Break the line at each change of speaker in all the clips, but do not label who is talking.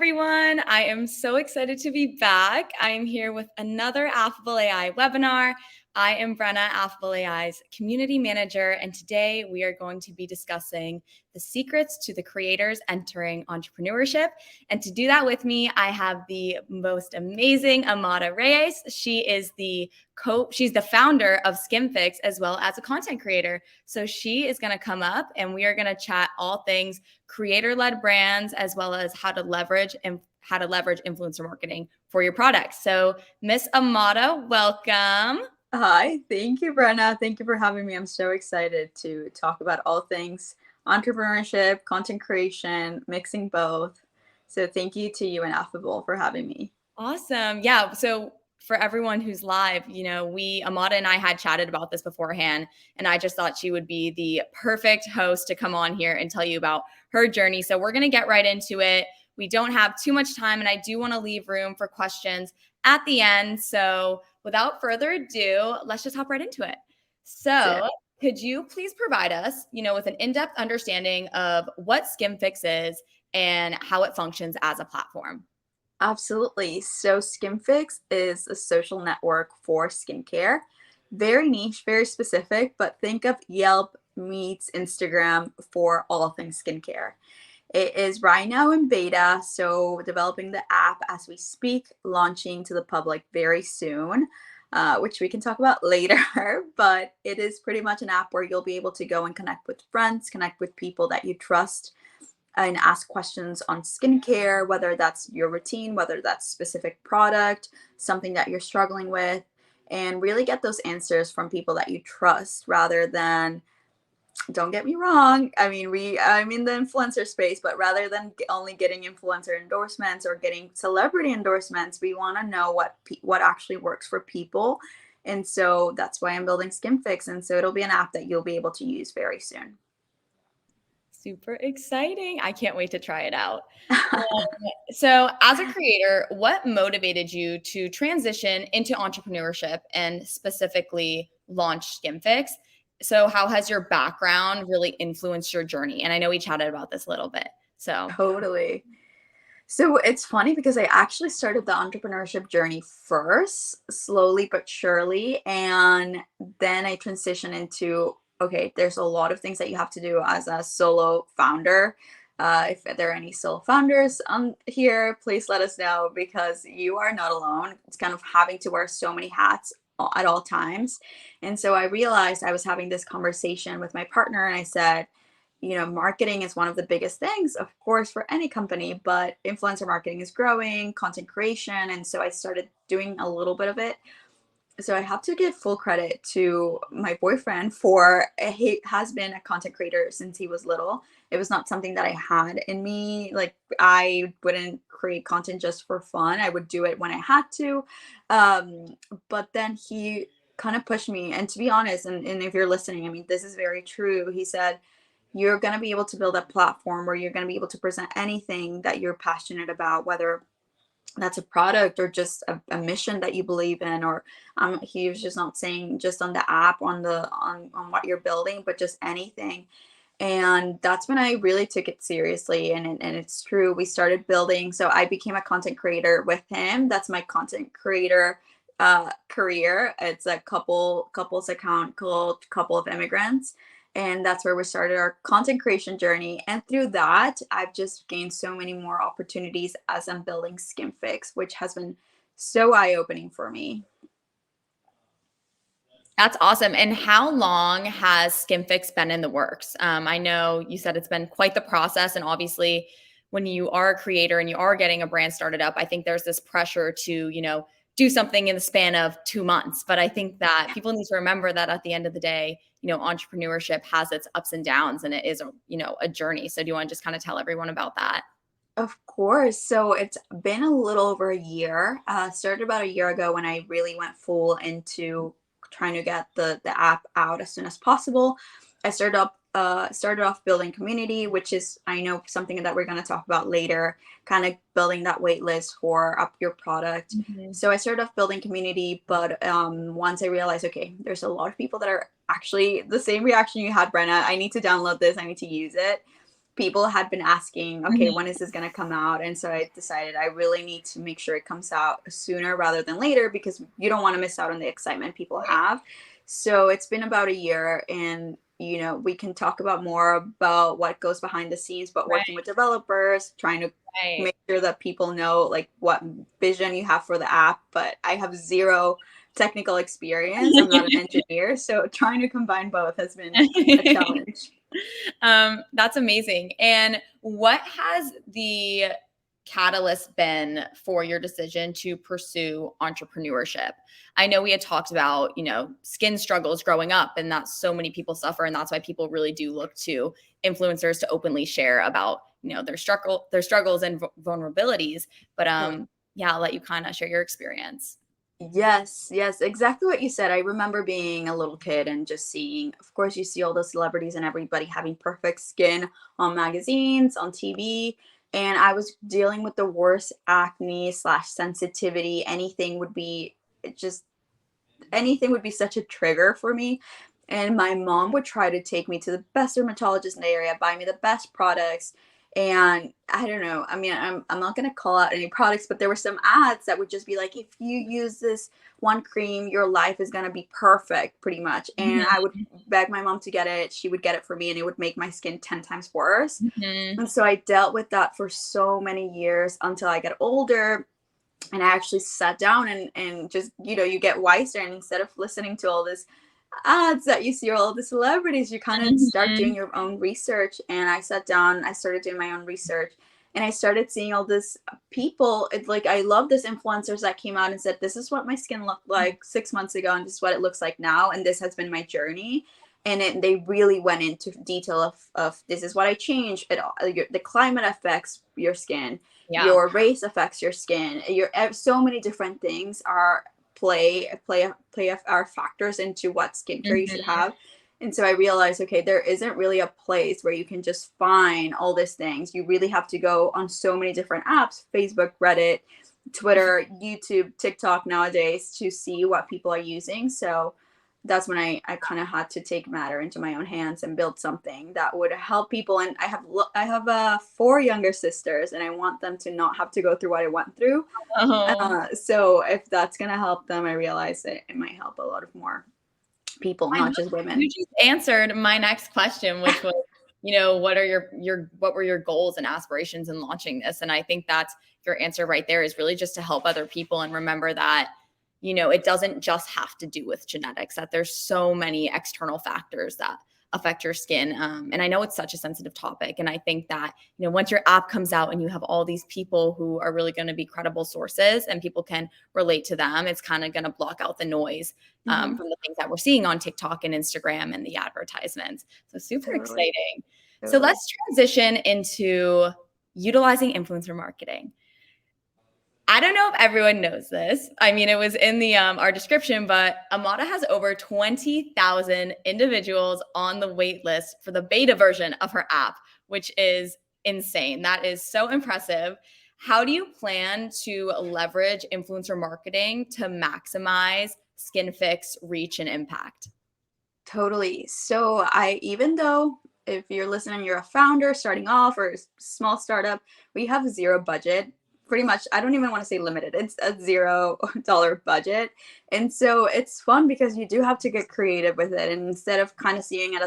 everyone. I am so excited to be back. I am here with another Affable AI webinar. I am Brenna, Affable AI's community manager, and today we are going to be discussing the secrets to the creators entering entrepreneurship. And to do that with me, I have the most amazing Amada Reyes. She's the founder of Skinphics as well as a content creator. So she is going to come up and we are going to chat all things creator-led brands, as well as how to leverage influencer marketing for your products. So Miss Amada, welcome.
Hi, thank you, Brenna. Thank you for having me. I'm so excited to talk about all things entrepreneurship, content creation, mixing both. So thank you to you and Affable for having me.
Awesome. Yeah. So for everyone who's live, Amada and I had chatted about this beforehand, and I just thought she would be the perfect host to come on here and tell you about her journey. So we're going to get right into it. We don't have too much time, and I do want to leave room for questions at the end. So without further ado, let's just hop right into it. So could you please provide us, with an in-depth understanding of what Skinfix is and how it functions as a platform?
Absolutely. So Skinphics is a social network for skincare. Very niche, very specific, but think of Yelp meets Instagram for all things skincare. It is right now in beta, so developing the app as we speak, launching to the public very soon, which we can talk about later. But it is pretty much an app where you'll be able to go and connect with friends, connect with people that you trust, and ask questions on skincare, whether that's your routine, whether that's specific product, something that you're struggling with, and really get those answers from people that you trust rather than, don't get me wrong, I'm in the influencer space, but rather than only getting influencer endorsements or getting celebrity endorsements, we want to know what actually works for people. And so that's why I'm building Skinfix. And so it'll be an app that you'll be able to use very soon.
Super exciting. I can't wait to try it out. So as a creator, what motivated you to transition into entrepreneurship and specifically launch Skinfix? So how has your background really influenced your journey? And I know we chatted about this a little bit. So
Totally. So it's funny because I actually started the entrepreneurship journey first, slowly but surely. And then I transitioned into, okay, there's a lot of things that you have to do as a solo founder. If there are any solo founders on here, please let us know because you are not alone. It's kind of having to wear so many hats at all times. And so I realized I was having this conversation with my partner and I said, marketing is one of the biggest things, of course, for any company, but influencer marketing is growing, content creation. And so I started doing a little bit of it. So I have to give full credit to my boyfriend for he has been a content creator since he was little. It was not something that I had in me. Like I wouldn't create content just for fun. I would do it when I had to. But then he kind of pushed me. And to be honest, and if you're listening, I mean, this is very true. He said, you're going to be able to build a platform where you're going to be able to present anything that you're passionate about, whether that's a product or just a mission that you believe in, or he was just not saying just on the app, on what you're building, but just anything. And that's when I really took it seriously. And it's true. We started building. So I became a content creator with him. That's my content creator career. It's a couples account called Couple of Immigrants. And that's where we started our content creation journey. And through that, I've just gained so many more opportunities as I'm building Skinfix, which has been so eye-opening for me.
That's awesome. And how long has Skinfix been in the works? I know you said it's been quite the process. And obviously, when you are a creator and you are getting a brand started up, I think there's this pressure to, do something in the span of 2 months. But I think that people need to remember that at the end of the day, entrepreneurship has its ups and downs and it is a journey. So do you want to just kind of tell everyone about that?
Of course. So it's been a little over a year. Started about a year ago when I really went full into trying to get the app out as soon as possible. I started off building community, which is, I know, something that we're going to talk about later, kind of building that wait list for up your product.
Mm-hmm.
So I started off building community, but once I realized, okay, there's a lot of people that are actually the same reaction you had, Brenna. I need to download this. I need to use it. people had been asking, okay,
Mhm.
when is this going to come out? And so I decided I really need to make sure it comes out sooner rather than later, because you don't want to miss out on the excitement people
Right.
have. So it's been about a year, and we can talk about more about what goes behind the scenes, but working
Right.
with developers, trying to
Right.
make sure that people know like what vision you have for the app. But I have zero technical experience. I'm not an engineer, so trying to combine both has been a challenge.
That's amazing. And what has the catalyst been for your decision to pursue entrepreneurship? I know we had talked about, skin struggles growing up, and that's so many people suffer, and that's why people really do look to influencers to openly share about, their struggles and vulnerabilities. But yeah, I'll let you kind of share your experience.
Yes, yes, exactly what you said. I remember being a little kid and just seeing, of course, you see all the celebrities and everybody having perfect skin on magazines, on TV. And I was dealing with the worst acne slash sensitivity. Just anything would be such a trigger for me. And my mom would try to take me to the best dermatologist in the area, buy me the best products. And I don't know. I mean, I'm not going to call out any products, but there were some ads that would just be like, if you use this one cream, your life is going to be perfect, pretty much. And I would
Mhm.
beg my mom to get it. She would get it for me, and it would make my skin 10 times worse.
Mhm.
And so I dealt with that for so many years until I got older, and I actually sat down and just, you get wiser, and instead of listening to all this ads that you see all the celebrities, you kind of start doing
Mhm.
your own research. And I sat down, I started doing my own research, and I started seeing all this people. It's like, I love this influencers that came out and said, this is what my skin looked like 6 months ago, and this is what it looks like now, and this has been my journey. And they really went into detail of this is what I changed. The climate affects your skin,
Yeah.
your race affects your skin, so many different things are factors into what skincare you should
Mhm.
have. And so I realized, okay, there isn't really a place where you can just find all these things. You really have to go on so many different apps: Facebook, Reddit, Twitter, YouTube, TikTok nowadays, to see what people are using. So that's when I kind of had to take matter into my own hands and build something that would help people. And I have 4 younger sisters, and I want them to not have to go through what I went through.
Oh.
So if that's gonna help them, I realize that it might help a lot of more people,
I know
not just
you
women.
just answered my next question, which was, what are what were your goals and aspirations in launching this? And I think that's your answer right there, is really just to help other people and remember that, it doesn't just have to do with genetics, that there's so many external factors that affect your skin. And I know it's such a sensitive topic. And I think that, once your app comes out and you have all these people who are really going to be credible sources and people can relate to them, it's kind of going to block out the noise
Hmm.
from the things that we're seeing on TikTok and Instagram and the advertisements. So super
Totally,
exciting. So
totally.
let's transition into utilizing influencer marketing. I don't know if everyone knows this. I mean, it was in the our description, but Amada has over 20,000 individuals on the wait list for the beta version of her app, which is insane. That is so impressive. How do you plan to leverage influencer marketing to maximize Skinfix reach and impact?
Totally. So even though, if you're listening, you're a founder starting off or a small startup, we have zero budget. Pretty much, I don't even want to say limited. It's a $0 budget. And so it's fun because you do have to get creative with it. And instead of kind of seeing it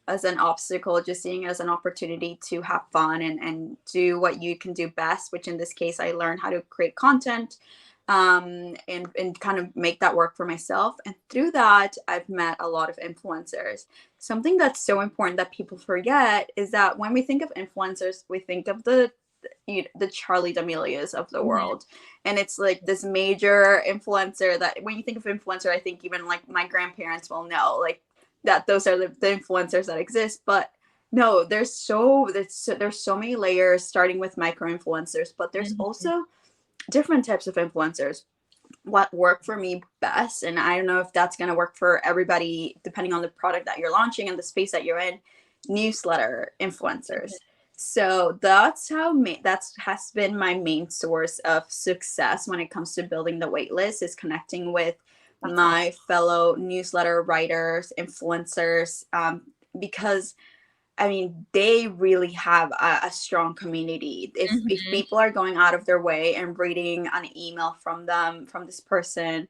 as an obstacle, just seeing it as an opportunity to have fun and do what you can do best, which in this case, I learned how to create content, and kind of make that work for myself. And through that, I've met a lot of influencers. Something that's so important that people forget is that when we think of influencers, we think of the Charlie D'Amelias of the
Mhm.
world. And it's like this major influencer that when you think of influencer, I think even like my grandparents will know like that those are the influencers that exist. But no, there's so many layers, starting with micro influencers, but there's
Mhm.
also different types of influencers. What worked for me best, and I don't know if that's going to work for everybody depending on the product that you're launching and the space that you're in: newsletter influencers. So that's has been my main source of success when it comes to building the waitlist, is connecting with
That's awesome.
my fellow newsletter writers, influencers, because I mean, they really have a strong community. If
Mhm.
people are going out of their way and reading an email from them, from this person,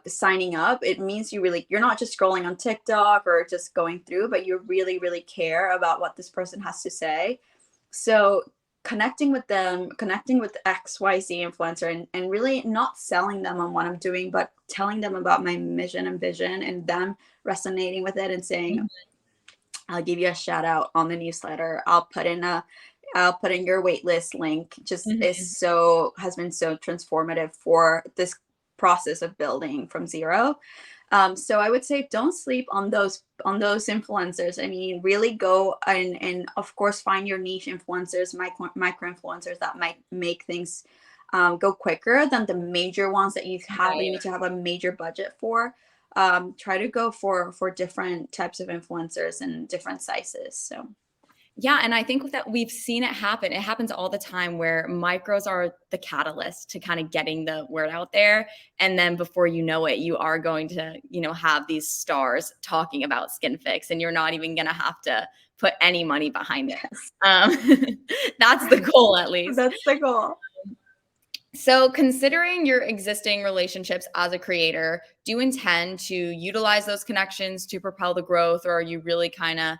signing up, it means you're not just scrolling on TikTok or just going through, but you really care about what this person has to say. So connecting with them, connecting with XYZ influencer, and really not selling them on what I'm doing, but telling them about my mission and vision, and them resonating with it and saying,
Mhm.
I'll give you a shout out on the newsletter. I'll put in your waitlist link. Just
Mhm.
has been so transformative for this process of building from zero. So I would say don't sleep on those influencers. I mean, really go and of course find your niche influencers, micro influencers that might make things go quicker than the major ones that you
Right.
need to have a major budget for. Try to go for different types of influencers and different sizes. So
Yeah, and I think that we've seen it happen. It happens all the time where micros are the catalyst to kind of getting the word out there. And then before you know it, you are going to, have these stars talking about Skinfix, and you're not even going to have to put any money behind it.
yes,
Um, that's the goal, at least.
that's the goal.
So, considering your existing relationships as a creator, do you intend to utilize those connections to propel the growth, or are you really kind of,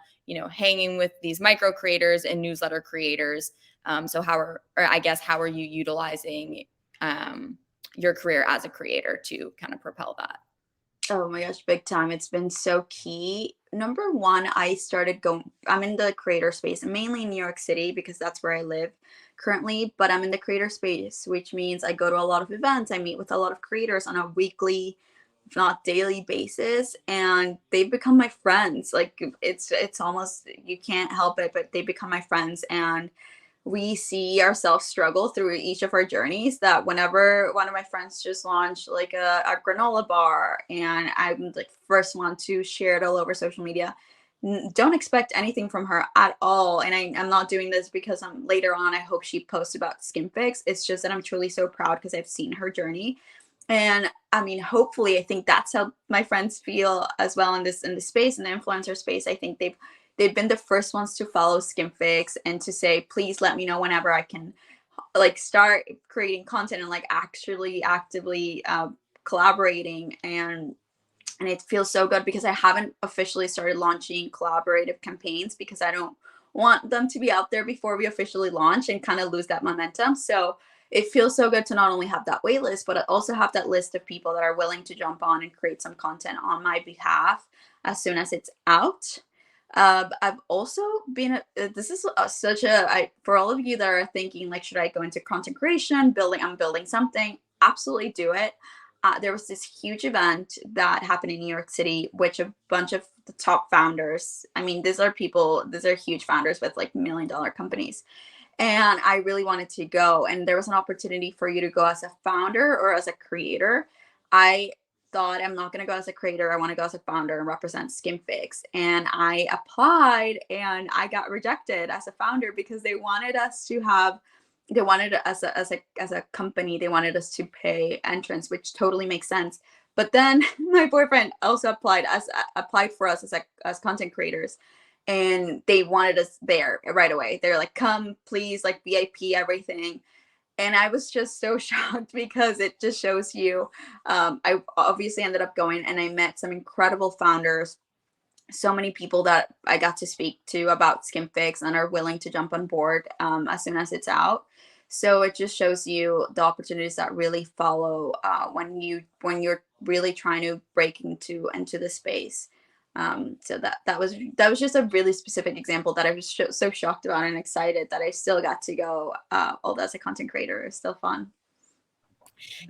hanging with these micro creators and newsletter creators? So, how are you utilizing your career as a creator to kind of propel that?
Oh my gosh, big time. It's been so key. Number one, I'm in the creator space, mainly in New York City because that's where I live currently, but I'm in the creator space, which means I go to a lot of events. I meet with a lot of creators on a weekly, if not daily basis, and they've become my friends. Like it's almost, you can't help it, but they become my friends. And we see ourselves struggle through each of our journeys, that whenever one of my friends just launched like a granola bar and I'm like first one to share it all over social media, don't expect anything from her at all. And I'm not doing this because I'm later on I hope she posts about Skinfix. It's just that I'm truly so proud because I've seen her journey. And I mean, hopefully, I think that's how my friends feel as well in this space, in the influencer space. I think they've been the first ones to follow Skimfix and to say, please let me know whenever I can like start creating content and like actually actively collaborating. And it feels so good because I haven't officially started launching collaborative campaigns because I don't want them to be out there before we officially launch and kind of lose that momentum. So it feels so good to not only have that wait list, but also have that list of people that are willing to jump on and create some content on my behalf as soon as it's out. I've also been, this is for all of you that are thinking, like, should I go into content creation, I'm building something? Absolutely do it. There was this huge event that happened in New York City, which a bunch of the top founders, I mean, these are huge founders with like $1 million companies. And I really wanted to go. And there was an opportunity for you to go as a founder or as a creator. I thought, I'm not going to go as a creator. I want to go as a founder and represent Skinfix. And I applied and I got rejected as a founder because they wanted as a company, they wanted us to pay entrance, which totally makes sense. But then my boyfriend also applied for us as content creators, and they wanted us there right away. They're like, come please, like VIP everything. And I was just so shocked because it just shows you, I obviously ended up going and I met some incredible founders, so many people that I got to speak to about Skimfix and are willing to jump on board as soon as it's out. So it just shows you the opportunities that really follow when you're really trying to break into the space. So that was just a really specific example that I was so shocked about and excited that I still got to go. Although as a content creator, it's still fun.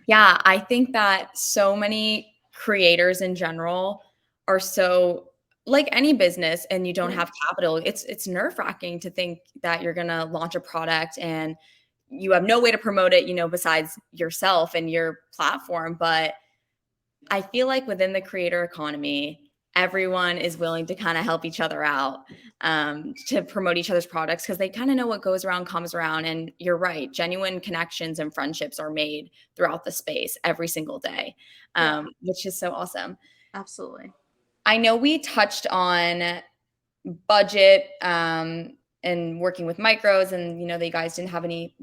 Yeah, I think that so many creators in general are so, like any business and you don't
Yeah.
have capital, it's nerve-wracking to think that you're gonna launch a product and you have no way to promote it, besides yourself and your platform. But I feel like within the creator economy, everyone is willing to kind of help each other out, to promote each other's products because they kind of know what goes around comes around. And you're right, genuine connections and friendships are made throughout the space every single day,
Yeah,
which is so awesome.
absolutely.
I know we touched on budget and working with micros, and you guys didn't have any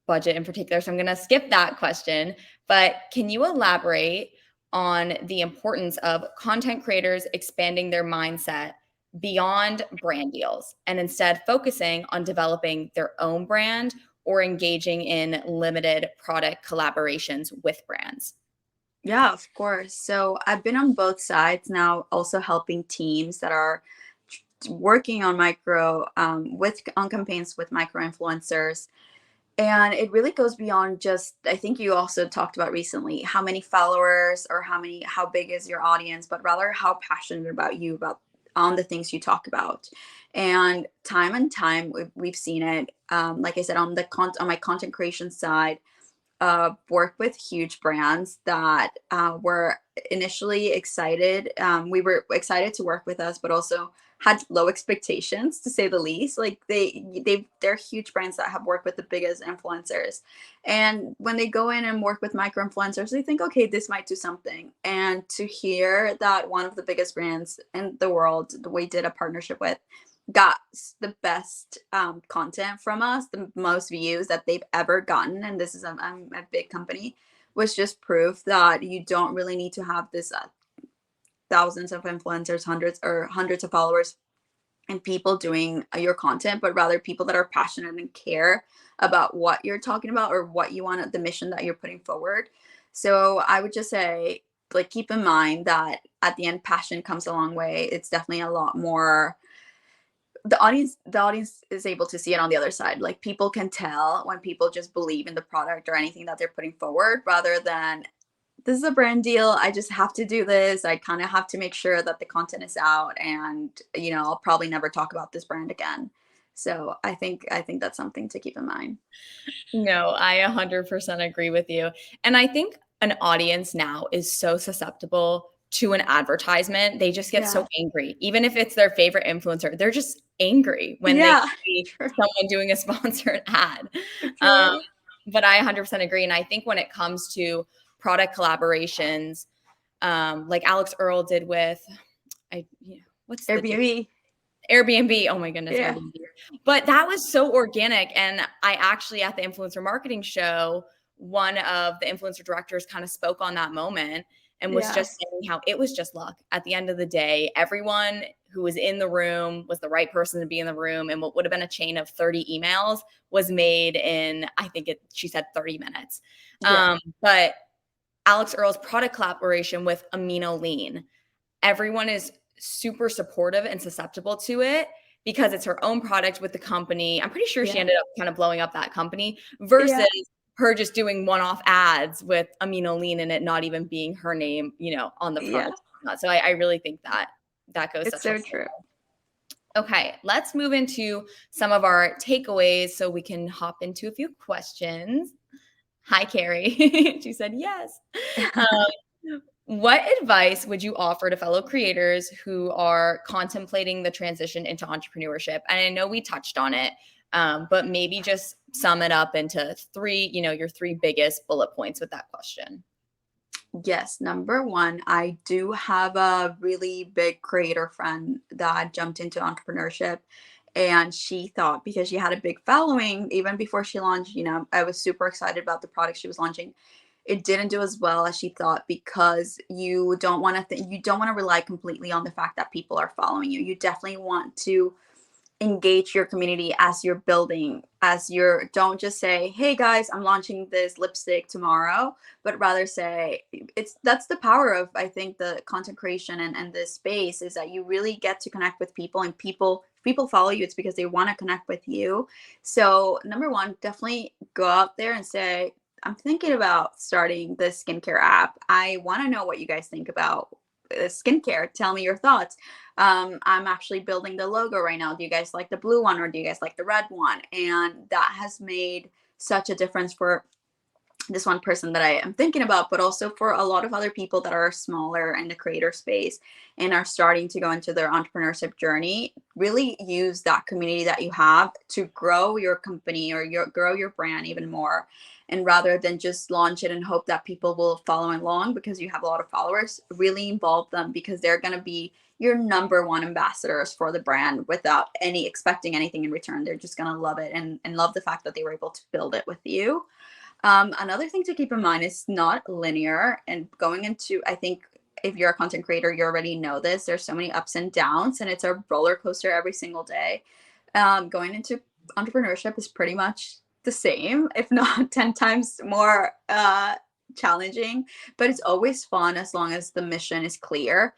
budget in particular, so I'm going to skip that question. But can you elaborate on the importance of content creators expanding their mindset beyond brand deals and instead focusing on developing their own brand or engaging in limited product collaborations with brands?
Yeah, of course. So I've been on both sides now, also helping teams that are working on micro with on campaigns with micro influencers. And it really goes beyond just, I think you also talked about recently, how many followers or how big is your audience, but rather how passionate about you about on the things you talk about. And time we've seen it. Like I said, on on my content creation side, work with huge brands that were initially excited. We were excited to work with us, but also had low expectations, to say the least. Like they're huge brands that have worked with the biggest influencers, and when they go in and work with micro influencers, they think, okay, this might do something. And to hear that one of the biggest brands in the world that we did a partnership with got the best content from us, the most views that they've ever gotten, and this is a big company, was just proof that you don't really need to have this thousands of influencers, hundreds of followers, and people doing your content, but rather people that are passionate and care about what you're talking about or what you want, the mission that you're putting forward. So I would just say, like, keep in mind that at the end, passion comes a long way. It's definitely a lot more, the audience is able to see it on the other side. Like, people can tell when people just believe in the product or anything that they're putting forward, rather than, this is a brand deal, I just have to do this, I kind of have to make sure that the content is out, and I'll probably never talk about this brand again. So I think that's something to keep in mind.
No, I 100% agree with you. And I think an audience now is so susceptible to an advertisement. They just get so
Yeah.
angry. Even if it's their favorite influencer, they're just angry when they
Yeah.
see
True.
someone doing a sponsored ad. Um,
True.
but I 100% agree. And I think when it comes to product collaborations, like Alex Earl did with, what's the
Airbnb.
Airbnb. Oh my goodness,
Yeah.
Airbnb. But that was so organic. And I actually, at the influencer marketing show, one of the influencer directors kind of spoke on that moment and was
Yeah.
just saying how it was just luck. At the end of the day, everyone who was in the room was the right person to be in the room. And what would have been a chain of 30 emails was made in, she said 30 minutes.
Yeah.
But Alex Earl's product collaboration with Amino Lean, everyone is super supportive and susceptible to it because it's her own product with the company. I'm pretty sure she
Yeah.
ended up kind of blowing up that company versus
Yeah.
her just doing one-off ads with Amino Lean and it not even being her name, on the
Yeah.
product. So I really think that goes
It's
such a
so
long
true.
way. Okay, let's move into some of our takeaways so we can hop into a few questions. Hi, Carrie. She said yes. What advice would you offer to fellow creators who are contemplating the transition into entrepreneurship? And I know we touched on it, but maybe just sum it up into three, your three biggest bullet points with that question.
Yes, number one, I do have a really big creator friend that jumped into entrepreneurship. And she thought, because she had a big following, even before she launched, I was super excited about the product she was launching. It didn't do as well as she thought, because you don't want to you don't want to rely completely on the fact that people are following you. You definitely want to engage your community as you're building, don't just say, hey guys, I'm launching this lipstick tomorrow, but rather say, that's the power of, I think, the content creation and this space, is that you really get to connect with people, and people follow you, it's because they want to connect with you. So number one, definitely go out there and say, I'm thinking about starting this skincare app. I want to know what you guys think about skincare. Tell me your thoughts. I'm actually building the logo right now. Do you guys like the blue one, or do you guys like the red one? And that has made such a difference for this one person that I am thinking about, but also for a lot of other people that are smaller in the creator space and are starting to go into their entrepreneurship journey. Really use that community that you have to grow your company or grow your brand even more. And rather than just launch it and hope that people will follow along because you have a lot of followers, really involve them, because they're going to be your number one ambassadors for the brand without any expecting anything in return. They're just going to love it and love the fact that they were able to build it with you. Another thing to keep in mind is not linear, and going into, I think if you're a content creator, you already know this. There's so many ups and downs, and it's a roller coaster every single day. Going into entrepreneurship is pretty much the same, if not 10 times more challenging, but it's always fun as long as the mission is clear.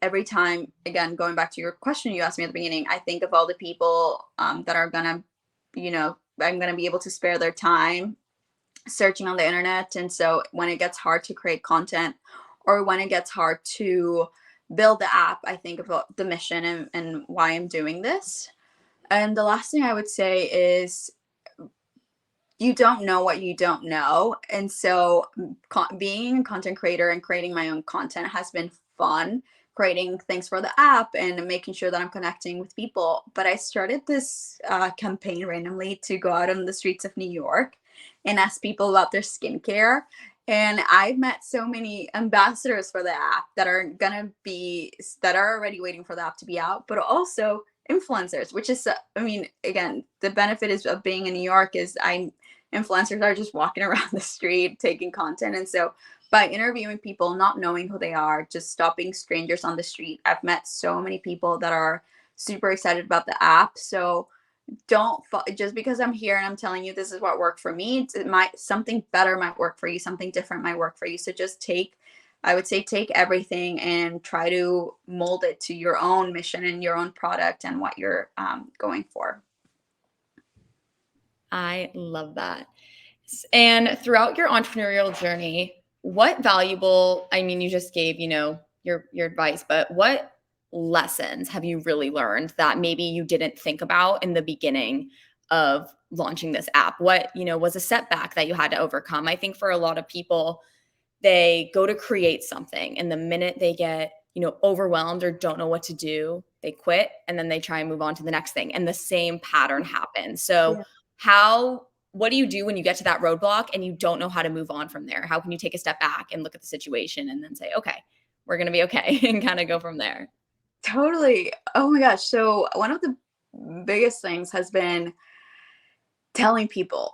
Every time, again, going back to your question you asked me at the beginning, I think of all the people that are gonna, I'm going to be able to spare their time searching on the internet. And so when it gets hard to create content, or when it gets hard to build the app, I think about the mission and why I'm doing this. And the last thing I would say is, you don't know what you don't know. And so being a content creator and creating my own content has been fun, creating things for the app and making sure that I'm connecting with people. But I started this campaign randomly to go out on the streets of New York and ask people about their skincare. And I've met so many ambassadors for the app that are already waiting for the app to be out, but also influencers, which is, I mean, again, the benefit is of being in New York is influencers are just walking around the street taking content. And so by interviewing people, not knowing who they are, just stopping strangers on the street, I've met so many people that are super excited about the app. So don't just because I'm here and I'm telling you this is what worked for me, something better might work for you, something different might work for you. So just I would say take everything and try to mold it to your own mission and your own product and what you're going for.
I love that. And throughout your entrepreneurial journey, what valuable, I mean, you just gave, your advice, but what lessons have you really learned that maybe you didn't think about in the beginning of launching this app? What, was a setback that you had to overcome? I think for a lot of people, they go to create something, and the minute they get, overwhelmed or don't know what to do, they quit, and then they try and move on to the next thing. And the same pattern happens. So what do you do when you get to that roadblock and you don't know how to move on from there? How can you take a step back and look at the situation and then say, okay, we're going to be okay, and kind of go from there?
Totally. Oh my gosh. So one of the biggest things has been telling people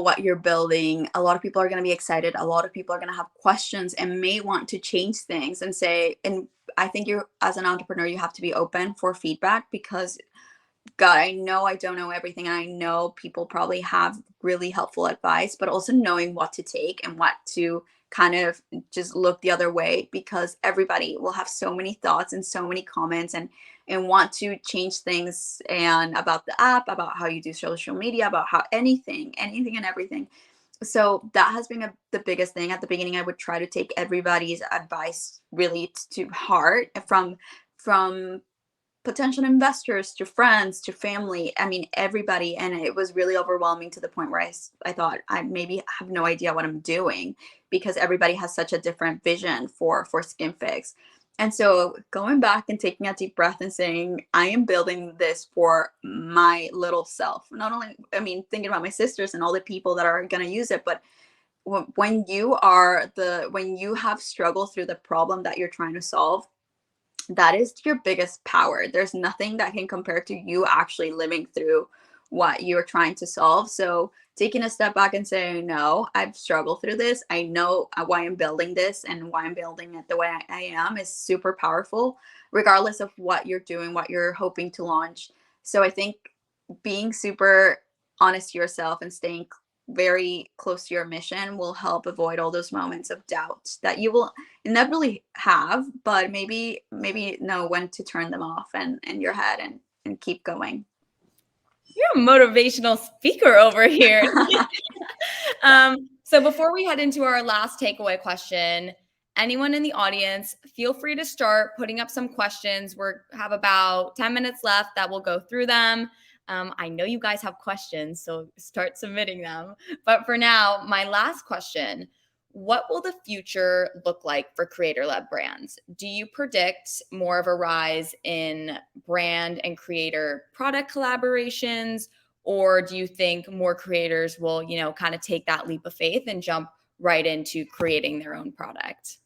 what you're building. A lot of people are going to be excited. A lot of people are going to have questions and may want to change things and say, and I think as an entrepreneur, you have to be open for feedback, because God, I know I don't know everything. And I know people probably have really helpful advice, but also knowing what to take and what to kind of just look the other way, because everybody will have so many thoughts and so many comments and want to change things, and about the app, about how you do social media, about how anything and everything. So that has been the biggest thing. At the beginning, I would try to take everybody's advice really to heart, from potential investors to friends to family. I mean, everybody. And it was really overwhelming to the point where I thought I maybe have no idea what I'm doing, because everybody has such a different vision for Skinphics. And so going back and taking a deep breath and saying, I am building this for my little self. Not only, I mean, thinking about my sisters and all the people that are going to use it, but when you have struggled through the problem that you're trying to solve, that is your biggest power. There's nothing that can compare to you actually living through what you're trying to solve. So taking a step back and saying, no, I've struggled through this. I know why I'm building this, and why I'm building it the way I am is super powerful, regardless of what you're doing, what you're hoping to launch. So I think being super honest to yourself and staying very close to your mission will help avoid all those moments of doubt that you will inevitably have, but maybe know when to turn them off and in your head and keep going.
You're a motivational speaker over here. So before we head into our last takeaway question, anyone in the audience, feel free to start putting up some questions. We have about 10 minutes left that we'll go through them. I know you guys have questions, so start submitting them. But for now, my last question: what will the future look like for creator-led brands? Do you predict more of a rise in brand and creator product collaborations, or do you think more creators will, kind of take that leap of faith and jump right into creating their own product?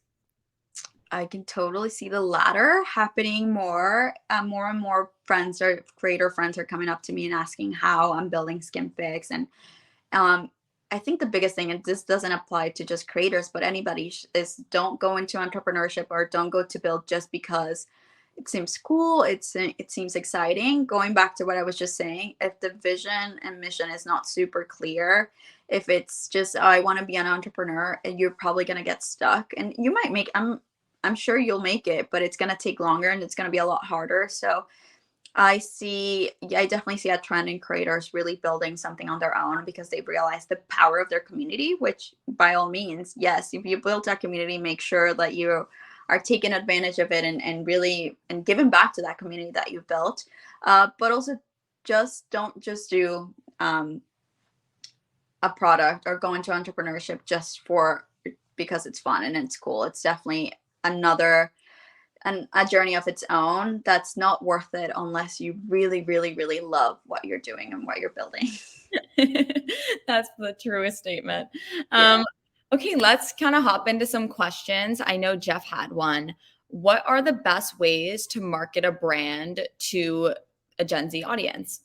I can totally see the latter happening more. More and more friends or creator friends are coming up to me and asking how I'm building Skinphics. And um, I think the biggest thing, and this doesn't apply to just creators, but anybody, is don't go into entrepreneurship or don't go to build just because it seems cool. It seems exciting. Going back to what I was just saying, if the vision and mission is not super clear, if it's just, oh, I want to be an entrepreneur, and you're probably gonna get stuck. And you might make, I'm sure you'll make it, but it's gonna take longer and it's gonna be a lot harder. So I definitely see a trend in creators really building something on their own because they realize the power of their community, which by all means, yes, if you build that community, make sure that you are taking advantage of it and really and giving back to that community that you've built. But also just don't just do a product or go into entrepreneurship just for because it's fun and it's cool. It's definitely another and a journey of its own that's not worth it unless you really, really, really love what you're doing and what you're building.
That's the truest statement.
Yeah.
Okay, let's kind of hop into some questions. I know Jeff had one. What are the best ways to market a brand to a Gen Z audience?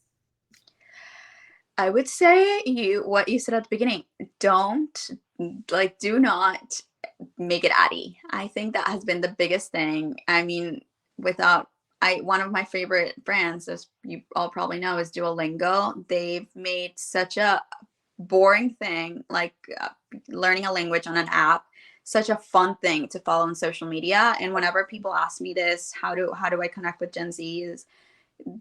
I would say what you said at the beginning, don't do not make it addy. I think that has been the biggest thing. I mean, without I one of my favorite brands, as you all probably know, is Duolingo. They've made such a boring thing like learning a language on an app such a fun thing to follow on social media. And whenever people ask me this, how do I connect with Gen Z's,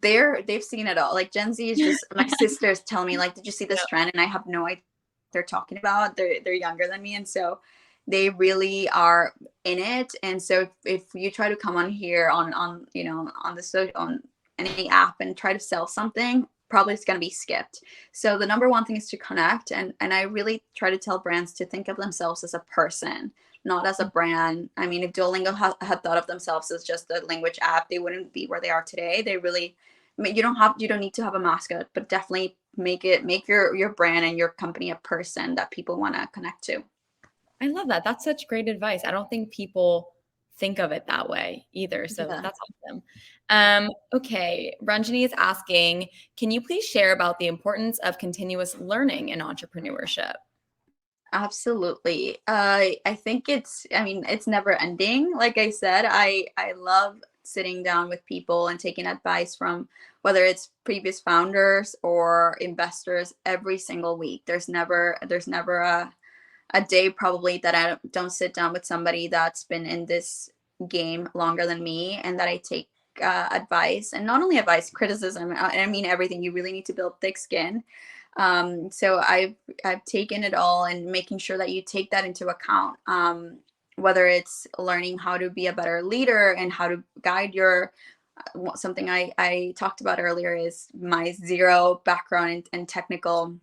they've seen it all. Like Gen Z is just my sisters tell me like, did you see this trend? And I have no idea what they're talking about. They're younger than me, and so they really are in it. And so if you try to come on here on on the on any app and try to sell something, probably it's going to be skipped. So the number one thing is to connect, and I really try to tell brands to think of themselves as a person, not as a brand. I mean, if Duolingo had thought of themselves as just a language app, they wouldn't be where they are today. They really, I mean, you don't need to have a mascot, but definitely make your brand and your company a person that people want to connect to.
I love that. That's such great advice. I don't think people think of it that way either. So
Yeah.
that's awesome. Okay. Ranjani is asking, can you please share about the importance of continuous learning in entrepreneurship?
Absolutely. I think I mean, it's never ending. Like I said, I love sitting down with people and taking advice from whether it's previous founders or investors every single week. There's never a day probably that I don't sit down with somebody that's been in this game longer than me and that I take advice, and not only advice, criticism. I mean everything. You really need to build thick skin. So I've taken it all and making sure that you take that into account. Whether it's learning how to be a better leader and how to guide your something I talked about earlier is my zero background in technical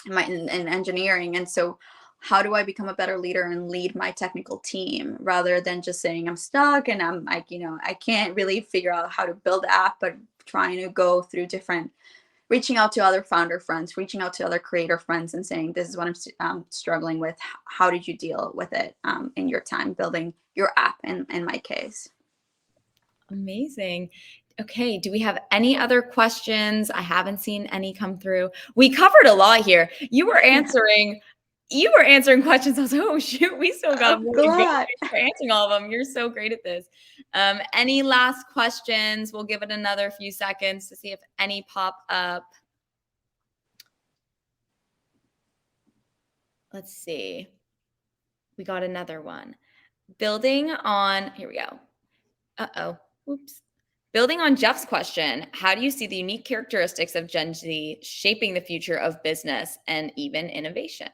in engineering. And so how do I become a better leader and lead my technical team rather than just saying I'm stuck and I'm like, I can't really figure out how to build the app, but trying to go through different, reaching out to other founder friends, reaching out to other creator friends and saying, this is what I'm struggling with. How did you deal with it in your time building your app in my case?
Amazing. Okay, do we have any other questions? I haven't seen any come through. We covered a lot here. You were answering questions. I was like, oh shoot, we still got
I'm
more to go.
glad.
Thanks for answering all of them. You're so great at this. Any last questions? We'll give it another few seconds to see if any pop up. Let's see. We got another one. Here we go. Uh-oh. Oops. Building on Jeff's question, how do you see the unique characteristics of Gen Z shaping the future of business and even innovation?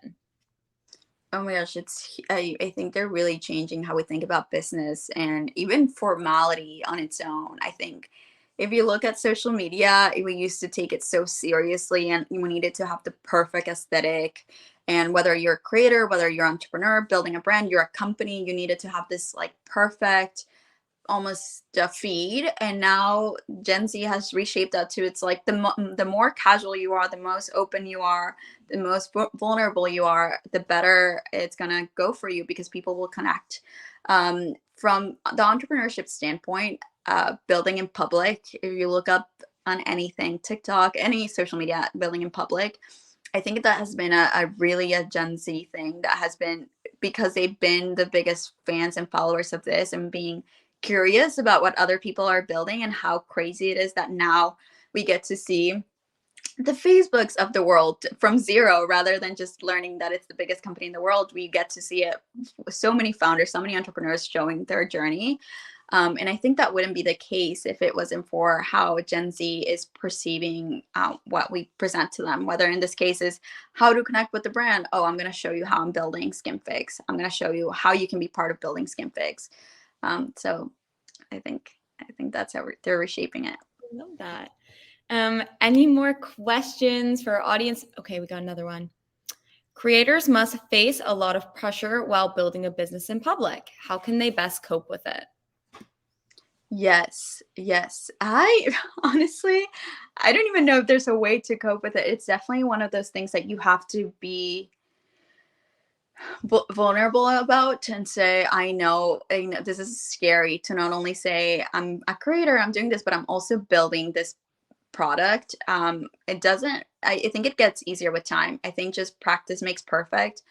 Oh my gosh, I think they're really changing how we think about business and even formality on its own. I think if you look at social media, we used to take it so seriously and we needed to have the perfect aesthetic. And whether you're a creator, whether you're an entrepreneur, building a brand, you're a company, you needed to have this like perfect almost a feed. And now Gen Z has reshaped that to it's like the more casual you are, the most open you are, the most vulnerable you are, the better it's gonna go for you because people will connect. From the entrepreneurship standpoint, building in public, if you look up on anything, TikTok, any social media, building in public, I think that has been a really a Gen Z thing that has been because they've been the biggest fans and followers of this and being curious about what other people are building and how crazy it is that now we get to see the Facebooks of the world from zero rather than just learning that it's the biggest company in the world. We get to see it so many founders, so many entrepreneurs showing their journey. And I think that wouldn't be the case if it wasn't for how Gen Z is perceiving what we present to them, whether in this case is how to connect with the brand. Oh, I'm going to show you how I'm building Skinphics. I'm going to show you how you can be part of building Skinphics. So I think that's how they're reshaping it.
I love that. Any more questions for our audience? Okay, we got another one. Creators must face a lot of pressure while building a business in public. How can they best cope with it?
Yes. I honestly, I don't even know if there's a way to cope with it. It's definitely one of those things that you have to be vulnerable about and say, I know this is scary to not only say I'm a creator, I'm doing this, but I'm also building this product. It doesn't, I think it gets easier with time. I think just practice makes perfect.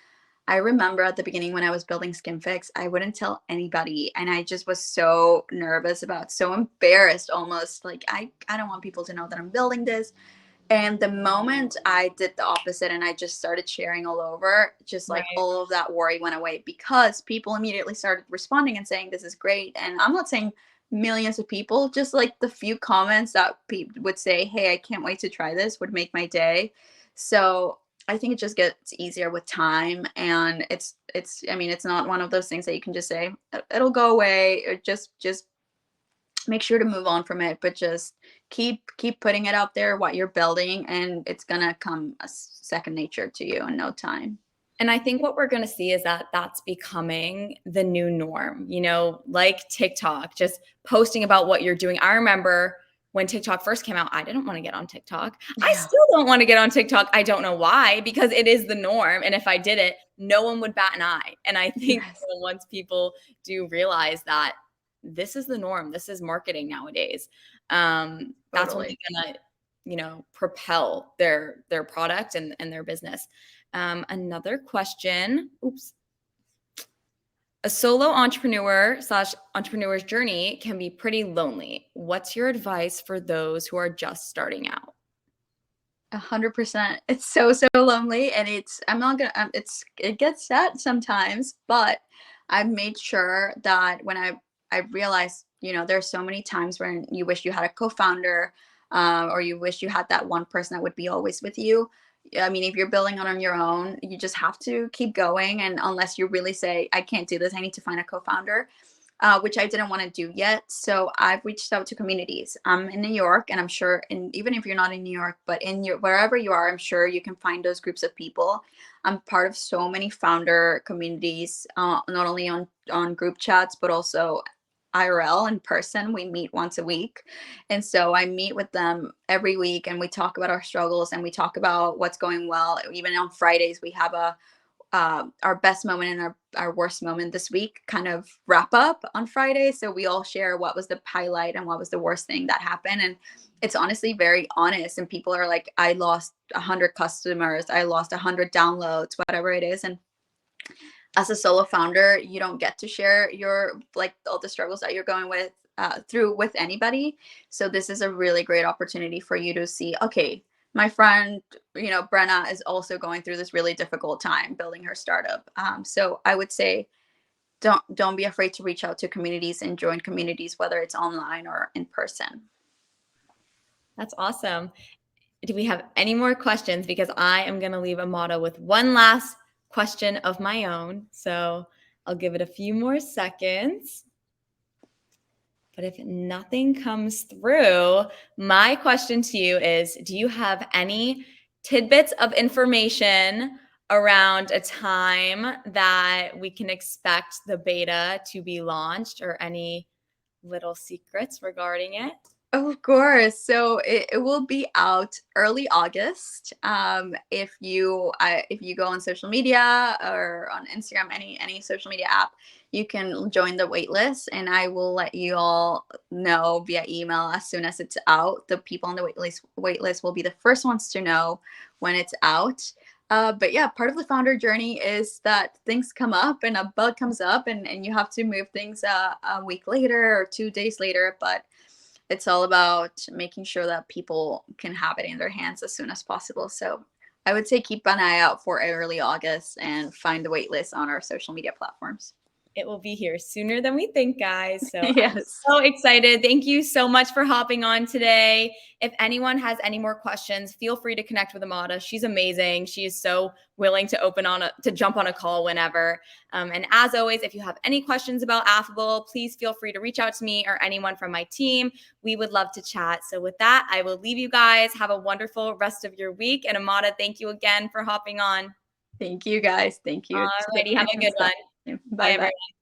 I remember at the beginning when I was building Skinfix, I wouldn't tell anybody. And I just was so nervous about, so embarrassed almost. Like, I don't want people to know that I'm building this. And the moment I did the opposite and I just started sharing all over, just like
Right.
all of that worry went away because people immediately started responding and saying, this is great. And I'm not saying millions of people, just like the few comments that people would say, hey, I can't wait to try this would make my day. So I think it just gets easier with time. And I mean, it's not one of those things that you can just say, it'll go away or just make sure to move on from it, but just keep putting it out there what you're building and it's gonna come a second nature to you in no time.
And I think what we're going to see is that that's becoming the new norm, like TikTok, just posting about what you're doing. I remember when TikTok first came out, I didn't want to get on TikTok. I
Yeah.
still don't want to get on TikTok. I don't know why, because it is the norm. And if I did it, no one would bat an eye. And I think
Yes.
once people do realize that this is the norm, this is marketing nowadays, that's when
Totally.
they're going to, propel their product and their business. Another question. Oops. A solo entrepreneur/entrepreneur's journey can be pretty lonely. What's your advice for those who are just starting out?
100%. It's so lonely, and I'm not gonna. It gets sad sometimes, but I've made sure that when I realized, there's so many times when you wish you had a co-founder, or you wish you had that one person that would be always with you. I mean, if you're building on your own, you just have to keep going, and unless you really say, I can't do this, I need to find a co-founder, which I didn't want to do yet. So I've reached out to communities. I'm in New York, and I'm sure, and even if you're not in New York, but in your wherever you are, I'm sure you can find those groups of people. I'm part of so many founder communities, not only on group chats, but also IRL in person. We meet once a week, and so I meet with them every week, and we talk about our struggles and we talk about what's going well. Even on Fridays, we have our best moment and our worst moment this week kind of wrap up on Friday. So we all share what was the highlight and what was the worst thing that happened. And it's honestly very honest. And people are like, I lost 100 customers, I lost 100 downloads, whatever it is. And as a solo founder, you don't get to share your like all the struggles that you're going with through with anybody. So this is a really great opportunity for you to see, okay, my friend, Brenna is also going through this really difficult time building her startup. So I would say don't be afraid to reach out to communities and join communities, whether it's online or in person.
That's awesome. Do we have any more questions? Because I am going to leave Amada with one last question of my own. So I'll give it a few more seconds. But if nothing comes through, my question to you is, do you have any tidbits of information around a time that we can expect the beta to be launched, or any little secrets regarding it?
Of course. So it will be out early August. If you go on social media or on Instagram, any social media app, you can join the waitlist, and I will let you all know via email as soon as it's out. The people on the waitlist will be the first ones to know when it's out. But yeah, part of the founder journey is that things come up and a bug comes up, and you have to move things a week later or 2 days later. But it's all about making sure that people can have it in their hands as soon as possible. So I would say keep an eye out for early August and find the waitlist on our social media platforms.
It will be here sooner than we think, guys. So I'm
Yes.
so excited. Thank you so much for hopping on today. If anyone has any more questions, feel free to connect with Amada. She's amazing. She is so willing to jump on a call whenever. And as always, if you have any questions about Affable, please feel free to reach out to me or anyone from my team. We would love to chat. So with that, I will leave you guys. Have a wonderful rest of your week. And Amada, thank you again for hopping on.
Thank you guys. Thank you.
Alrighty, have a good one.
Bye
Bye,
bye.
everyone.